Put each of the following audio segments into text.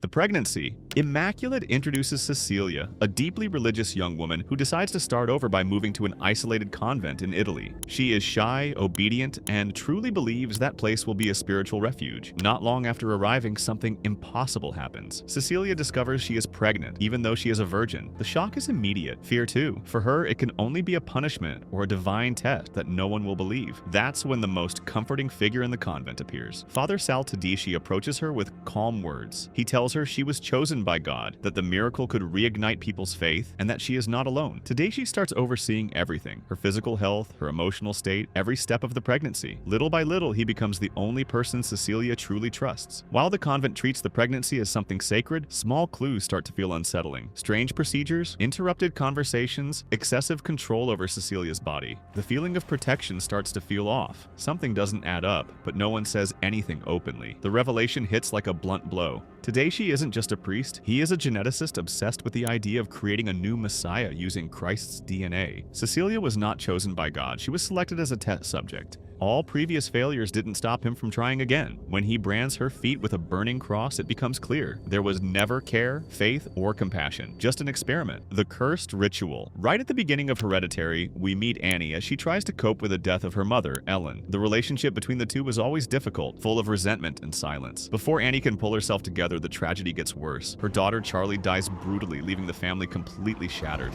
The pregnancy. Immaculate introduces Cecilia, a deeply religious young woman who decides to start over by moving to an isolated convent in Italy. She is shy, obedient, and truly believes that place will be a spiritual refuge. Not long after arriving, something impossible happens. Cecilia discovers she is pregnant, even though she is a virgin. The shock is immediate. Fear too. For her, it can only be a punishment or a divine test that no one will believe. That's when the most comforting figure in the convent appears. Father Sal Tedici approaches her with calm words. He tells her she was chosen by God, that the miracle could reignite people's faith, and that she is not alone. Tedici starts overseeing everything: her physical health, her emotional state, every step of the pregnancy. Little by little, he becomes the only person Cecilia truly trusts. While the convent treats the pregnancy as something sacred, small clues start to feel unsettling. Strange procedures, interrupted conversations, excessive control over Cecilia's body. The feeling of protection starts to feel off. Something doesn't add up, but no one says anything openly. The revelation hits like a blunt blow. Tedici isn't just a priest, he is a geneticist obsessed with the idea of creating a new messiah using Christ's DNA. Cecilia was not chosen by God, she was selected as a test subject. All previous failures didn't stop him from trying again. When he brands her feet with a burning cross, it becomes clear. There was never care, faith, or compassion. Just an experiment. The cursed ritual. Right at the beginning of Hereditary, we meet Annie as she tries to cope with the death of her mother, Ellen. The relationship between the two was always difficult, full of resentment and silence. Before Annie can pull herself together, the tragedy gets worse. Her daughter Charlie dies brutally, leaving the family completely shattered.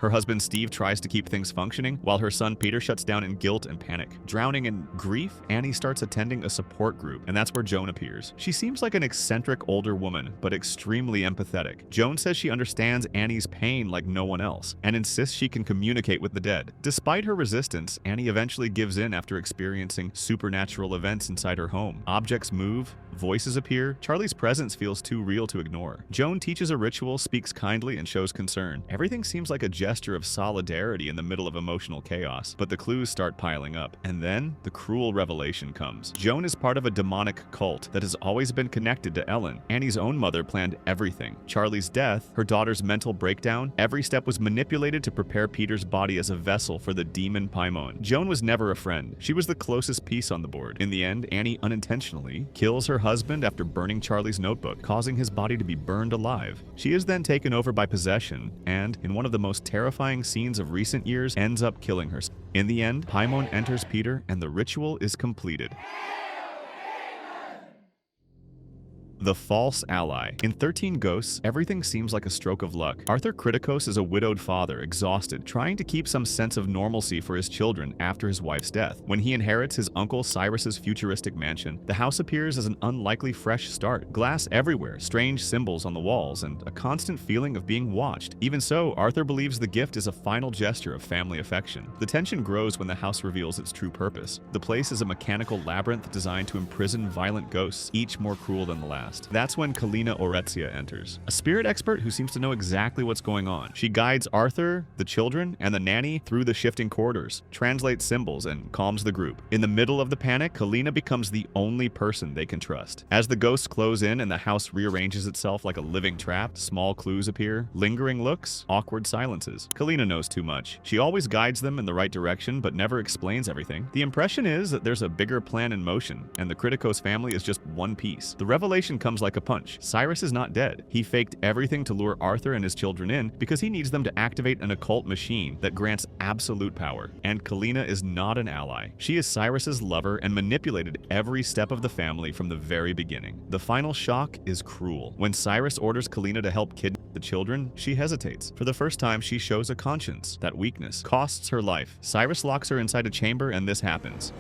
Her husband Steve tries to keep things functioning, while her son Peter shuts down in guilt and panic. Drowning in grief, Annie starts attending a support group, and that's where Joan appears. She seems like an eccentric older woman, but extremely empathetic. Joan says she understands Annie's pain like no one else, and insists she can communicate with the dead. Despite her resistance, Annie eventually gives in after experiencing supernatural events inside her home. Objects move, voices appear, Charlie's presence feels too real to ignore. Joan teaches a ritual, speaks kindly, and shows concern. Everything seems like a gesture of solidarity in the middle of emotional chaos, but the clues start piling up. And then, the cruel revelation comes. Joan is part of a demonic cult that has always been connected to Ellen. Annie's own mother planned everything. Charlie's death, her daughter's mental breakdown, every step was manipulated to prepare Peter's body as a vessel for the demon Paimon. Joan was never a friend. She was the closest piece on the board. In the end, Annie unintentionally kills her husband after burning Charlie's notebook, causing his body to be burned alive. She is then taken over by possession, and, in one of the most terrifying scenes of recent years, ends up killing herself. In the end, Paimon enters Peter and the ritual is completed. The false ally. In 13 Ghosts, everything seems like a stroke of luck. Arthur Criticos is a widowed father, exhausted, trying to keep some sense of normalcy for his children after his wife's death. When he inherits his uncle Cyrus's futuristic mansion, the house appears as an unlikely fresh start. Glass everywhere, strange symbols on the walls, and a constant feeling of being watched. Even so, Arthur believes the gift is a final gesture of family affection. The tension grows when the house reveals its true purpose. The place is a mechanical labyrinth designed to imprison violent ghosts, each more cruel than the last. That's when Kalina Orezia enters, a spirit expert who seems to know exactly what's going on. She guides Arthur, the children, and the nanny through the shifting corridors, translates symbols, and calms the group. In the middle of the panic, Kalina becomes the only person they can trust. As the ghosts close in and the house rearranges itself like a living trap, small clues appear, lingering looks, awkward silences. Kalina knows too much. She always guides them in the right direction, but never explains everything. The impression is that there's a bigger plan in motion, and the Criticos family is just one piece. The revelation comes like a punch. Cyrus is not dead. He faked everything to lure Arthur and his children in because he needs them to activate an occult machine that grants absolute power. And Kalina is not an ally. She is Cyrus's lover and manipulated every step of the family from the very beginning. The final shock is cruel. When Cyrus orders Kalina to help kidnap the children, she hesitates. For the first time, she shows a conscience. That weakness costs her life. Cyrus locks her inside a chamber, and this happens.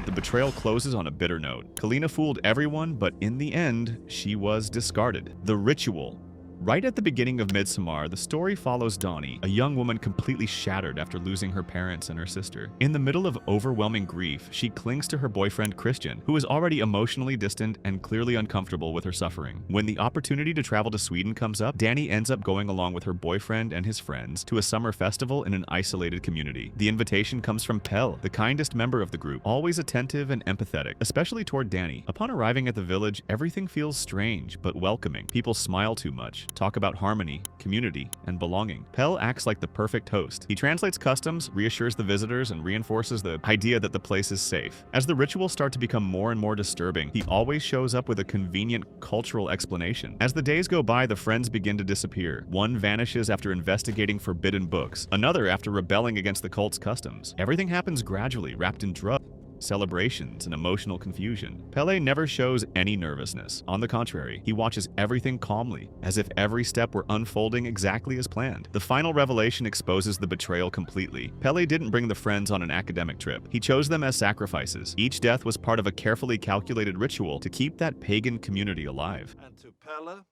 The betrayal closes on a bitter note. Kalina fooled everyone, but in the end, she was discarded. The ritual Right at the beginning of Midsommar, the story follows Donnie, a young woman completely shattered after losing her parents and her sister. In the middle of overwhelming grief, she clings to her boyfriend Christian, who is already emotionally distant and clearly uncomfortable with her suffering. When the opportunity to travel to Sweden comes up, Danny ends up going along with her boyfriend and his friends to a summer festival in an isolated community. The invitation comes from Pell, the kindest member of the group, always attentive and empathetic, especially toward Danny. Upon arriving at the village, everything feels strange but welcoming. People smile too much, talk about harmony, community, and belonging. Pell acts like the perfect host. He translates customs, reassures the visitors, and reinforces the idea that the place is safe. As the rituals start to become more and more disturbing, he always shows up with a convenient cultural explanation. As the days go by, the friends begin to disappear. One vanishes after investigating forbidden books, another after rebelling against the cult's customs. Everything happens gradually, wrapped in drugs, celebrations, and emotional confusion. Pelle never shows any nervousness. On the contrary, he watches everything calmly, as if every step were unfolding exactly as planned. The final revelation exposes the betrayal completely. Pelle didn't bring the friends on an academic trip. He chose them as sacrifices. Each death was part of a carefully calculated ritual to keep that pagan community alive. And to Pelle,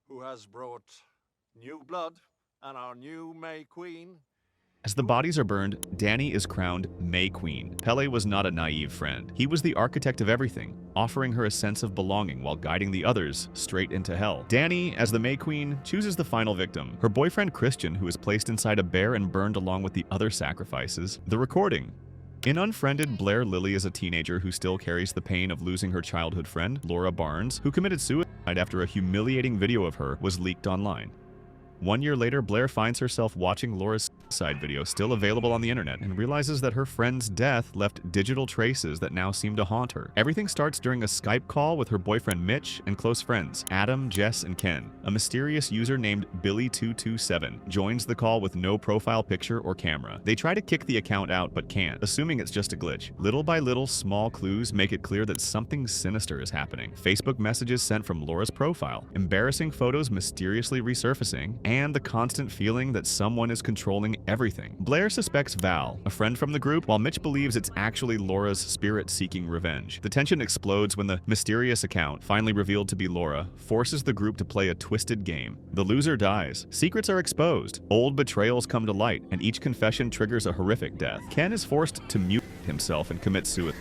who has brought new blood and our new May Queen. As the bodies are burned, Danny is crowned May Queen. Pelle was not a naive friend. He was the architect of everything, offering her a sense of belonging while guiding the others straight into hell. Danny, as the May Queen, chooses the final victim, her boyfriend Christian, who is placed inside a bear and burned along with the other sacrifices. The recording. In Unfriended, Blair Lilly is a teenager who still carries the pain of losing her childhood friend, Laura Barnes, who committed suicide after a humiliating video of her was leaked online. 1 year later, Blair finds herself watching Laura's suicide video, still available on the internet, and realizes that her friend's death left digital traces that now seem to haunt her. Everything starts during a Skype call with her boyfriend Mitch and close friends, Adam, Jess, and Ken. A mysterious user named Billy227 joins the call with no profile picture or camera. They try to kick the account out but can't, assuming it's just a glitch. Little by little, small clues make it clear that something sinister is happening. Facebook messages sent from Laura's profile, embarrassing photos mysteriously resurfacing, and the constant feeling that someone is controlling everything. Blair suspects Val, a friend from the group, while Mitch believes it's actually Laura's spirit seeking revenge. The tension explodes when the mysterious account, finally revealed to be Laura, forces the group to play a twisted game. The loser dies. Secrets are exposed. Old betrayals come to light, and each confession triggers a horrific death. Ken is forced to mute himself and commit suicide.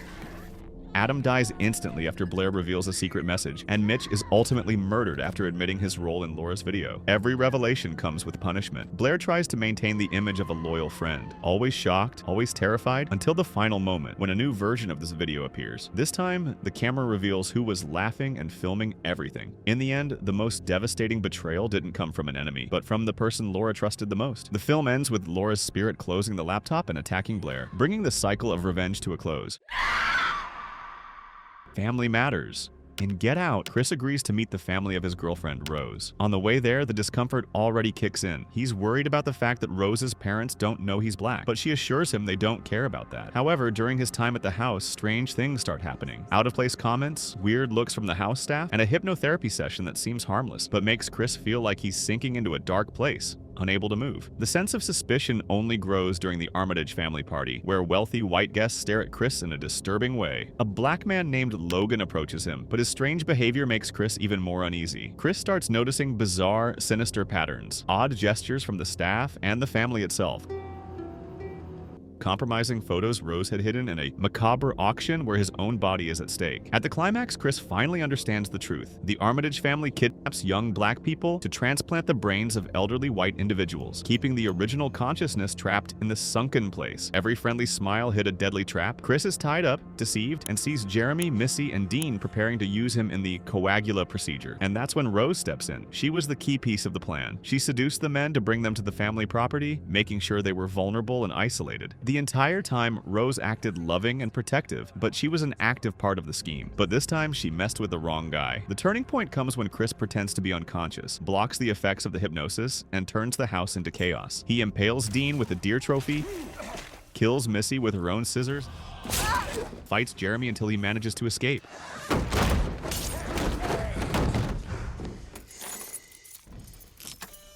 Adam dies instantly after Blair reveals a secret message, and Mitch is ultimately murdered after admitting his role in Laura's video. Every revelation comes with punishment. Blair tries to maintain the image of a loyal friend, always shocked, always terrified, until the final moment when a new version of this video appears. This time, the camera reveals who was laughing and filming everything. In the end, the most devastating betrayal didn't come from an enemy, but from the person Laura trusted the most. The film ends with Laura's spirit closing the laptop and attacking Blair, bringing the cycle of revenge to a close. Family matters. In Get Out, Chris agrees to meet the family of his girlfriend, Rose. On the way there, the discomfort already kicks in. He's worried about the fact that Rose's parents don't know he's black, but she assures him they don't care about that. However, during his time at the house, strange things start happening. Out-of-place comments, weird looks from the house staff, and a hypnotherapy session that seems harmless, but makes Chris feel like he's sinking into a dark place, unable to move. The sense of suspicion only grows during the Armitage family party, where wealthy white guests stare at Chris in a disturbing way. A black man named Logan approaches him, but his strange behavior makes Chris even more uneasy. Chris starts noticing bizarre, sinister patterns, odd gestures from the staff and the family itself. Compromising photos Rose had hidden in a macabre auction where his own body is at stake. At the climax, Chris finally understands the truth. The Armitage family kidnaps young black people to transplant the brains of elderly white individuals, keeping the original consciousness trapped in the sunken place. Every friendly smile hid a deadly trap. Chris is tied up, deceived, and sees Jeremy, Missy, and Dean preparing to use him in the coagula procedure. And that's when Rose steps in. She was the key piece of the plan. She seduced the men to bring them to the family property, making sure they were vulnerable and isolated. The entire time, Rose acted loving and protective, but she was an active part of the scheme. But this time, she messed with the wrong guy. The turning point comes when Chris pretends to be unconscious, blocks the effects of the hypnosis, and turns the house into chaos. He impales Dean with a deer trophy, kills Missy with her own scissors, fights Jeremy until he manages to escape.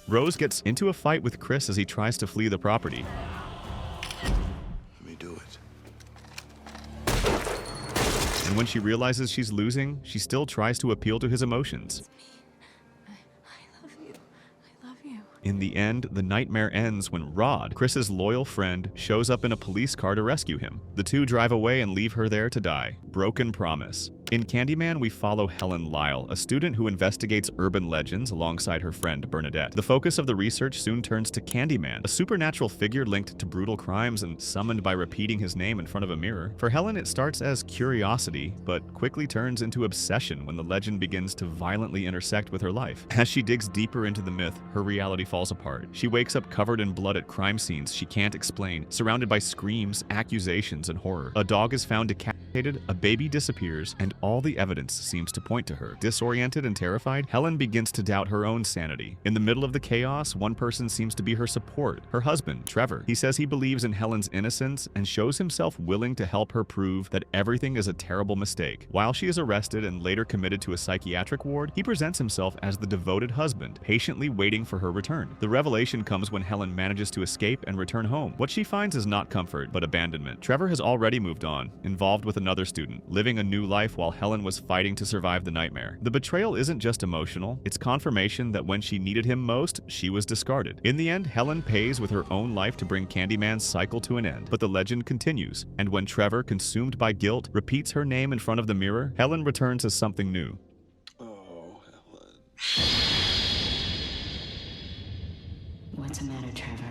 Rose gets into a fight with Chris as he tries to flee the property. And when she realizes she's losing, she still tries to appeal to his emotions. I love you. In the end, the nightmare ends when Rod, Chris's loyal friend, shows up in a police car to rescue him. The two drive away and leave her there to die. Broken promise. In Candyman, we follow Helen Lyle, a student who investigates urban legends alongside her friend Bernadette. The focus of the research soon turns to Candyman, a supernatural figure linked to brutal crimes and summoned by repeating his name in front of a mirror. For Helen, it starts as curiosity, but quickly turns into obsession when the legend begins to violently intersect with her life. As she digs deeper into the myth, her reality falls apart. She wakes up covered in blood at crime scenes she can't explain, surrounded by screams, accusations, and horror. A dog is found decapitated, a baby disappears, and all the evidence seems to point to her. Disoriented and terrified, Helen begins to doubt her own sanity. In the middle of the chaos, one person seems to be her support, her husband, Trevor. He says he believes in Helen's innocence and shows himself willing to help her prove that everything is a terrible mistake. While she is arrested and later committed to a psychiatric ward, he presents himself as the devoted husband, patiently waiting for her return. The revelation comes when Helen manages to escape and return home. What she finds is not comfort, but abandonment. Trevor has already moved on, involved with another student, living a new life while Helen was fighting to survive the nightmare. The betrayal isn't just emotional, it's confirmation that when she needed him most, she was discarded. In the end, Helen pays with her own life to bring Candyman's cycle to an end, but the legend continues, and when Trevor, consumed by guilt, repeats her name in front of the mirror, Helen returns as something new. Oh, Helen. What's the matter, Trevor?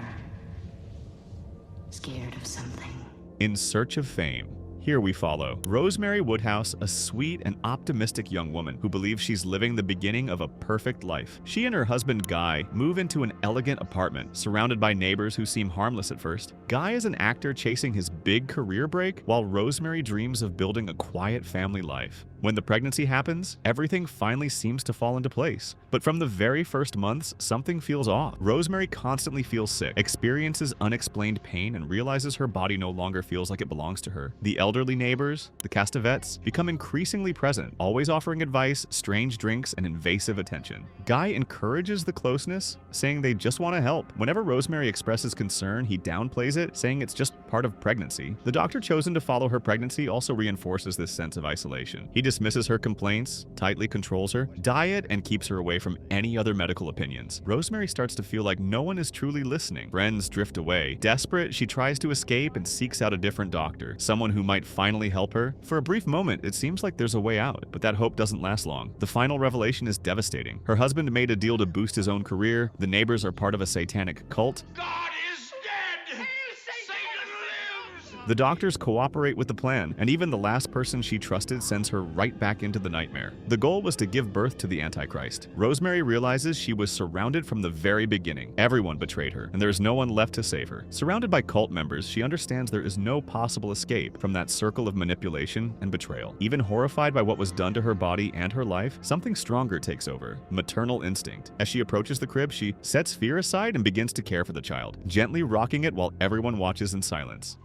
Scared of something? In search of fame. Here we follow Rosemary Woodhouse, a sweet and optimistic young woman who believes she's living the beginning of a perfect life. She and her husband Guy move into an elegant apartment, surrounded by neighbors who seem harmless at first. Guy is an actor chasing his big career break, while Rosemary dreams of building a quiet family life. When the pregnancy happens, everything finally seems to fall into place. But from the very first months, something feels off. Rosemary constantly feels sick, experiences unexplained pain, and realizes her body no longer feels like it belongs to her. The elderly neighbors, the Castavets, become increasingly present, always offering advice, strange drinks, and invasive attention. Guy encourages the closeness, saying they just want to help. Whenever Rosemary expresses concern, he downplays it, saying it's just part of pregnancy. The doctor chosen to follow her pregnancy also reinforces this sense of isolation. He dismisses her complaints, tightly controls her diet, and keeps her away from any other medical opinions. Rosemary starts to feel like no one is truly listening. Friends drift away. Desperate, she tries to escape and seeks out a different doctor, someone who might finally help her. For a brief moment, it seems like there's a way out, but that hope doesn't last long. The final revelation is devastating. Her husband made a deal to boost his own career. The neighbors are part of a satanic cult. God is dead! Satan lives! The doctors cooperate with the plan, and even the last person she trusted sends her right back into the nightmare. The goal was to give birth to the Antichrist. Rosemary realizes she was surrounded from the very beginning. Everyone betrayed her, and there is no one left to save her. Surrounded by cult members, she understands there is no possible escape from that circle of manipulation and betrayal. Even horrified by what was done to her body and her life, something stronger takes over: maternal instinct. As she approaches the crib, she sets fear aside and begins to care for the child, gently rocking it while everyone watches in silence.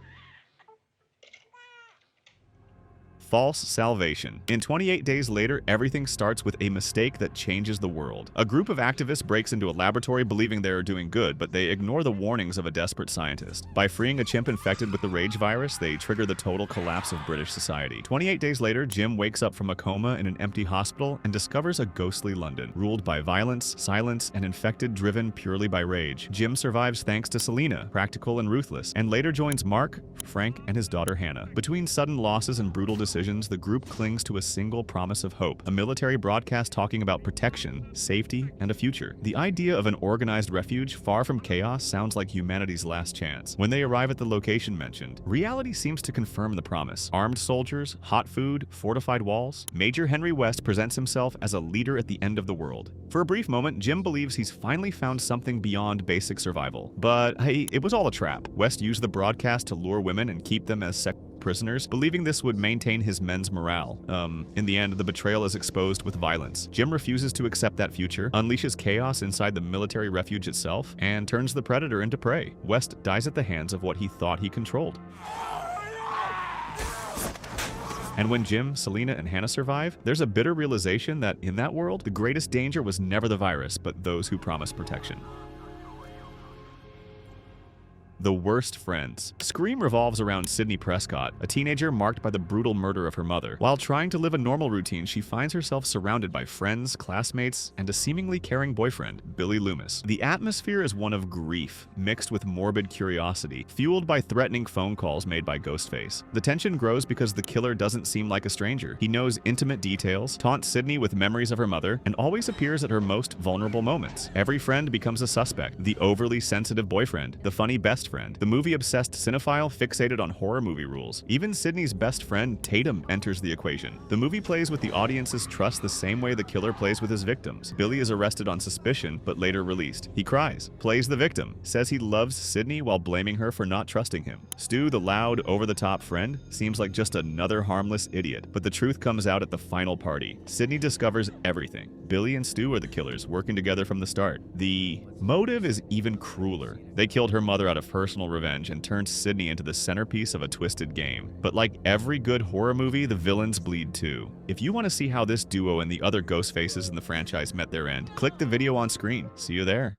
False salvation. In 28 days later, everything starts with a mistake that changes the world. A group of activists breaks into a laboratory believing they are doing good, but they ignore the warnings of a desperate scientist. By freeing a chimp infected with the rage virus, they trigger the total collapse of British society. 28 days later, Jim wakes up from a coma in an empty hospital and discovers a ghostly London, ruled by violence, silence, and infected driven purely by rage. Jim survives thanks to Selena, practical and ruthless, and later joins Mark, Frank, and his daughter Hannah. Between sudden losses and brutal decisions, the group clings to a single promise of hope: a military broadcast talking about protection, safety, and a future. The idea of an organized refuge far from chaos sounds like humanity's last chance. When they arrive at the location mentioned, reality seems to confirm the promise: armed soldiers, hot food, fortified walls. Major Henry West presents himself as a leader at the end of the world. For a brief moment, Jim believes he's finally found something beyond basic survival. But hey, it was all a trap. West used the broadcast to lure women and keep them as prisoners, believing this would maintain his men's morale. In the end, the betrayal is exposed with violence. Jim refuses to accept that future, unleashes chaos inside the military refuge itself, and turns the predator into prey. West dies at the hands of what he thought he controlled. And when Jim, Selena, and Hannah survive, there's a bitter realization that in that world, the greatest danger was never the virus, but those who promised protection. The Worst Friends. Scream revolves around Sydney Prescott, a teenager marked by the brutal murder of her mother. While trying to live a normal routine, she finds herself surrounded by friends, classmates, and a seemingly caring boyfriend, Billy Loomis. The atmosphere is one of grief, mixed with morbid curiosity, fueled by threatening phone calls made by Ghostface. The tension grows because the killer doesn't seem like a stranger. He knows intimate details, taunts Sydney with memories of her mother, and always appears at her most vulnerable moments. Every friend becomes a suspect: the overly sensitive boyfriend, the funny best friend, the movie-obsessed cinephile fixated on horror movie rules. Even Sydney's best friend, Tatum, enters the equation. The movie plays with the audience's trust the same way the killer plays with his victims. Billy is arrested on suspicion, but later released. He cries, plays the victim, says he loves Sydney while blaming her for not trusting him. Stu, the loud, over-the-top friend, seems like just another harmless idiot, but the truth comes out at the final party. Sydney discovers everything. Billy and Stu are the killers, working together from the start. The motive is even crueler. They killed her mother out of personal revenge and turned Sydney into the centerpiece of a twisted game. But like every good horror movie, the villains bleed too. If you want to see how this duo and the other ghost faces in the franchise met their end, click the video on screen. See you there.